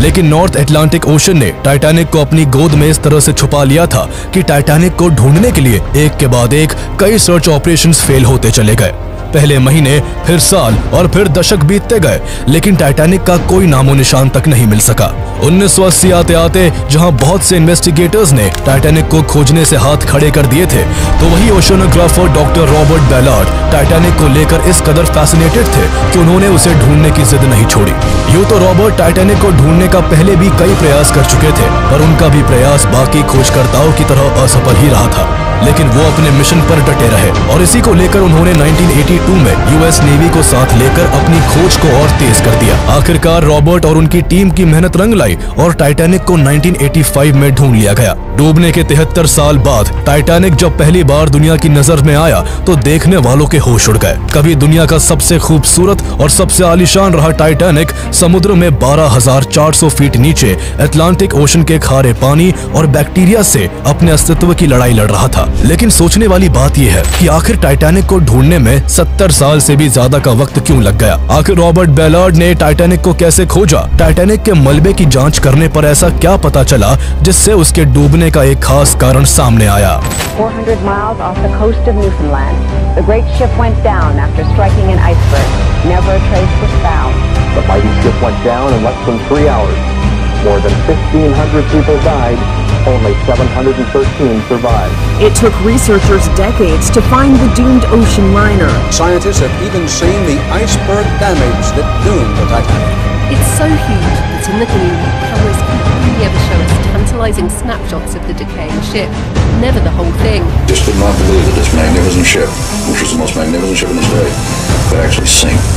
लेकिन north Atlantic ocean ने Titanic को अपनी गोद में इस तरह से छुपा लिया था कि टाइटैनिक को ढूंढने के लिए एक के बाद एक कई सर्च ऑपरेशंस फेल होते चले गए। पहले महीने, फिर साल और फिर दशक बीतते गए, लेकिन टाइटैनिक का कोई नामो निशान तक नहीं मिल सका। 1980 आते आते जहां बहुत से इन्वेस्टिगेटर्स ने टाइटैनिक को खोजने से हाथ खड़े कर दिए थे, तो वही ओशनोग्राफर डॉक्टर रॉबर्ट बैलार्ड टाइटैनिक को लेकर इस कदर फैसिनेटेड थे कि उन्होंने उसे ढूंढने की जिद नहीं छोड़ी। यूं तो रॉबर्ट टाइटैनिक को ढूंढने का पहले भी कई प्रयास कर चुके थे, पर उनका भी प्रयास बाकी खोजकर्ताओं की तरह असफल ही रहा था। लेकिन वो अपने मिशन पर डटे रहे और इसी को लेकर उन्होंने 1982 में यूएस नेवी को साथ लेकर अपनी खोज को और तेज कर दिया। आखिरकार रॉबर्ट और उनकी टीम की मेहनत रंग लाई और टाइटैनिक को 1985 में ढूंढ लिया गया। डूबने के 73 साल बाद टाइटैनिक जब पहली बार दुनिया की नजर में आया तो देखने वालों के होश उड़ गए। कभी दुनिया का सबसे खूबसूरत और सबसे आलीशान रहा टाइटैनिक समुद्र में 12,400 फीट नीचे अटलांटिक ओशन के खारे पानी और बैक्टीरिया से अपने अस्तित्व की लड़ाई लड़ रहा था। लेकिन सोचने वाली बात यह है कि आखिर टाइटैनिक को ढूंढने में 70 साल से भी ज्यादा का वक्त क्यों लग गया। आखिर रॉबर्ट बैलार्ड ने टाइटैनिक को कैसे खोजा? टाइटैनिक के मलबे की जांच करने पर ऐसा क्या पता चला जिससे उसके डूबने का एक खास कारण सामने आया। 400 miles off the coast of Newfoundland, the great ship went down after striking an iceberg. Never a trace was found. The mighty ship went down in less than 3 hours. More than 1,500 people died. Only 713 survived. It took researchers decades to find the doomed ocean liner. Scientists have even seen the iceberg damage that doomed the Titanic. It's so huge that in the gloom, cameras can only ever show us tantalizing snapshots of the decaying ship, never the whole thing. Just could not believe that this magnificent ship, which was the most magnificent ship in its day, could actually sink.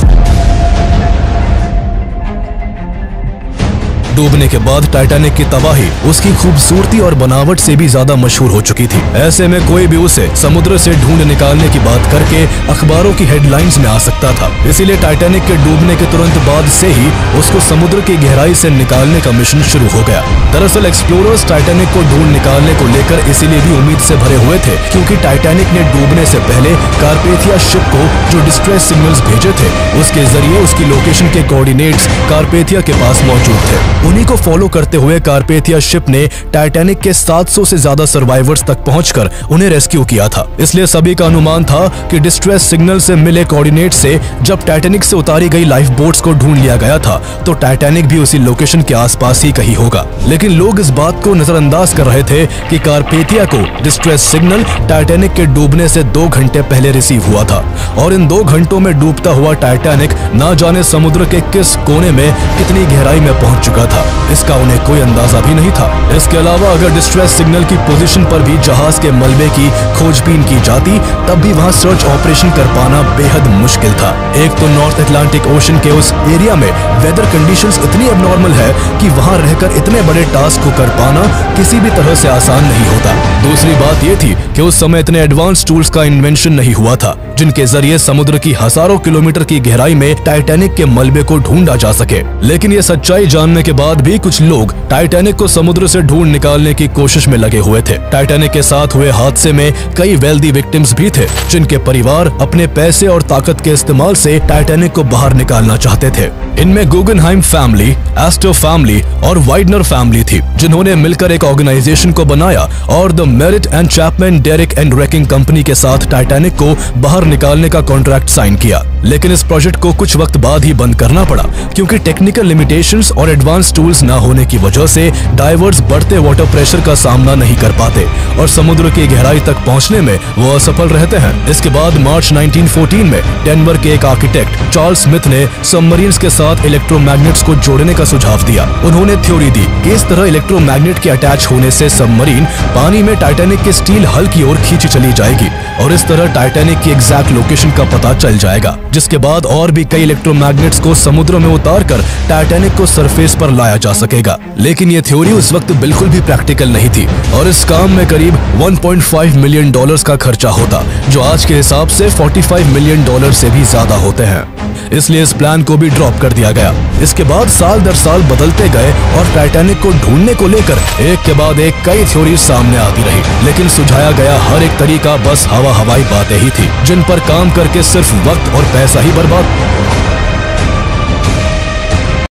डूबने के बाद Titanic की तबाही उसकी खूबसूरती और बनावट से भी ज्यादा मशहूर हो चुकी थी। ऐसे में कोई भी उसे समुद्र से ढूंढ निकालने की बात करके अखबारों की हेडलाइंस में आ सकता था। इसीलिए टाइटैनिक के डूबने के तुरंत बाद से ही उसको समुद्र की गहराई से निकालने का मिशन शुरू हो गया। दरअसल एक्सप्लोरर्स टाइटैनिक को ढूंढ निकालने को लेकर इसीलिए भी उम्मीद से भरे हुए थे क्योंकि टाइटैनिक ने डूबने से पहले कारपेथिया शिप को जो डिस्ट्रेस सिग्नल्स भेजे थे उसके जरिए उसकी लोकेशन के कोऑर्डिनेट्स कारपेथिया के पास मौजूद थे। उन्हीं को फॉलो करते हुए कारपेथिया शिप ने टाइटैनिक के 700 से ज्यादा सर्वाइवर्स तक पहुंचकर उन्हें रेस्क्यू किया था। इसलिए सभी का अनुमान था कि डिस्ट्रेस सिग्नल से मिले कोऑर्डिनेट से जब टाइटैनिक से उतारी गई लाइफ बोट्स को ढूंढ लिया गया था तो टाइटैनिक भी उसी लोकेशन के आसपास ही कहीं होगा। लेकिन लोग इस बात को नजरअंदाज कर रहे थे कि कारपेथिया को डिस्ट्रेस सिग्नल टाइटैनिक के डूबने से 2 घंटे पहले रिसीव हुआ था और इन 2 घंटों में डूबता हुआ टाइटैनिक ना जाने समुद्र के किस कोने में कितनी गहराई में पहुंच चुका था। इसका उन्हें कोई अंदाजा भी नहीं था। इसके अलावा अगर डिस्ट्रेस सिग्नल की पोजीशन पर भी जहाज के मलबे की खोजबीन की जाती तब भी वहां सर्च ऑपरेशन कर पाना बेहद मुश्किल था। एक तो नॉर्थ अटलांटिक ओशन के उस एरिया में वेदर कंडीशंस इतनी एबनॉर्मल है कि वहां रहकर इतने बड़े टास्क को कर पाना किसी भी तरह से आसान नहीं होता। दूसरी बात यह थी कि उस समय इतने एडवांस टूल्स का इन्वेंशन नहीं हुआ था जिनके जरिए समुद्र की हजारों किलोमीटर की गहराई में टाइटैनिक के मलबे को ढूंढा जा सके। लेकिन ये सच्चाई जानने के बाद भी कुछ लोग टाइटैनिक को समुद्र से ढूंढ निकालने की कोशिश में लगे हुए थे। टाइटैनिक के साथ हुए हादसे में कई वेल्दी विक्टिम्स भी थे जिनके परिवार अपने पैसे और ताकत के इस्तेमाल से टाइटैनिक को बाहर निकालना चाहते थे। इनमें गुगनहाइम फैमिली, एस्टर फैमिली और वाइडनर फैमिली थी जिन्होंने मिलकर एक ऑर्गेनाइजेशन को बनाया और the Merritt and Chapman Derrick and wrecking company के साथ टाइटैनिक को बाहर निकालने का कॉन्ट्रैक्ट साइन किया। लेकिन इस प्रोजेक्ट को कुछ वक्त बाद ही बंद करना पड़ा क्योंकि टेक्निकल लिमिटेशंस और एडवांस टूल्स न होने की वजह से डाइवर्स बढ़ते वाटर प्रेशर का सामना नहीं कर पाते और समुद्र की गहराई तक पहुंचने में वो असफल रहते हैं। इसके बाद मार्च 1914 में डेनवर के एक आर्किटेक्ट चार्ल्स स्मिथ ने सबमरीन्स के साथ इलेक्ट्रोमैग्नेट्स को जोड़ने का सुझाव दिया। उन्होंने थ्योरी दी कि इस तरह इलेक्ट्रोमैग्नेट के अटैच होने से सबमरीन पानी में टाइटैनिक के स्टील हल की ओर खींची चली जाएगी और इस तरह टाइटैनिक की एग्जैक्ट लोकेशन का पता चल जाएगा, जिसके बाद और भी कई इलेक्ट्रोमैग्नेट्स को समुद्र में उतारकर टाइटैनिक को सरफेस पर लाया जा सकेगा। लेकिन ये थ्योरी उस वक्त बिल्कुल भी प्रैक्टिकल नहीं थी और इस काम में करीब 1.5 मिलियन डॉलर्स का खर्चा होता जो आज के हिसाब से 45 मिलियन डॉलर से भी ज्यादा होते हैं। इसलिए इस प्लान को भी ड्रॉप कर दिया गया। इसके बाद साल दर साल बदलते गए और टाइटैनिक को ढूंढने को लेकर एक के बाद एक कई थ्योरी सामने आती रही, लेकिन सुझाया गया हर एक तरीका बस हवाई बातें ही थी जिन पर काम करके सिर्फ वक्त और पैसा ही बर्बाद।